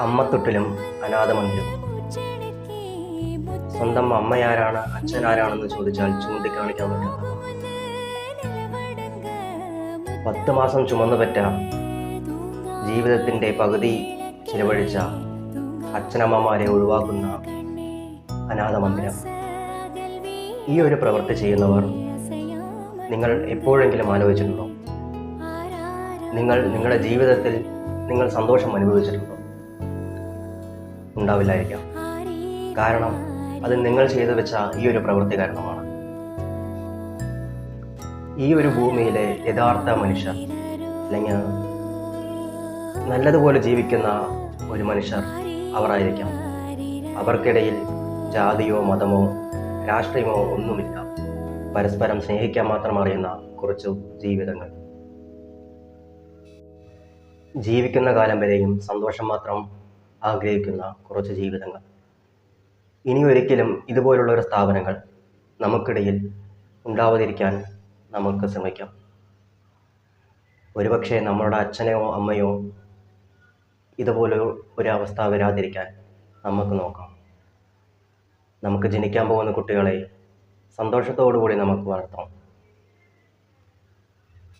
അമ്മത്തൊട്ടിലും അനാഥമന്ദിരം. സ്വന്തം അമ്മയാരാണ്, അച്ഛനാരാണെന്ന് ചോദിച്ചാൽ ചൂണ്ടിക്കാണിക്കാൻ പറ്റുന്നത് 10 മാസം ചുമന്നുപറ്റ ജീവിതത്തിൻ്റെ പകുതി ചിലവഴിച്ച അച്ഛനമ്മമാരെ ഒഴിവാക്കുന്ന അനാഥമന്ദിരം. ഈ ഒരു പ്രവൃത്തി ചെയ്യുന്നവർ നിങ്ങൾ എപ്പോഴെങ്കിലും ആലോചിച്ചിട്ടുണ്ടോ? നിങ്ങളുടെ ജീവിതത്തിൽ നിങ്ങൾ സന്തോഷം അനുഭവിച്ചിട്ടുണ്ടോ? ഉണ്ടാവില്ലായിരിക്കാം. കാരണം അത് നിങ്ങൾ ചെയ്തു വെച്ച ഈ ഒരു പ്രവൃത്തി കാരണമാണ്. ഈ ഒരു ഭൂമിയിലെ യഥാർത്ഥ മനുഷ്യർ, അല്ലെങ്കിൽ നല്ലതുപോലെ ജീവിക്കുന്ന ഒരു മനുഷ്യർ അവരായിരിക്കാം. അവർക്കിടയിൽ ജാതിയോ മതമോ രാഷ്ട്രീയമോ ഒന്നുമില്ല. പരസ്പരം സ്നേഹിക്കാൻ മാത്രം അറിയുന്ന കുറച്ച് ജീവിതങ്ങൾ. ജീവിക്കുന്ന കാലം വരെയും സന്തോഷം മാത്രം ആഗ്രഹിക്കുന്ന കുറച്ച് ജീവിതങ്ങൾ. ഇനി ഒരിക്കലും ഇതുപോലുള്ള സ്ഥാപനങ്ങൾ നമുക്കിടയിൽ ഉണ്ടാവാതിരിക്കാൻ നമുക്ക് ശ്രമിക്കാം. ഒരുപക്ഷെ നമ്മളുടെ അച്ഛനെയോ അമ്മയോ ഇതുപോലെ ഒരു അവസ്ഥ വരാതിരിക്കാൻ നമുക്ക് നോക്കാം. നമുക്ക് ജനിക്കാൻ പോകുന്ന കുട്ടികളെ സന്തോഷത്തോടു കൂടി നമുക്ക് വളർത്താം.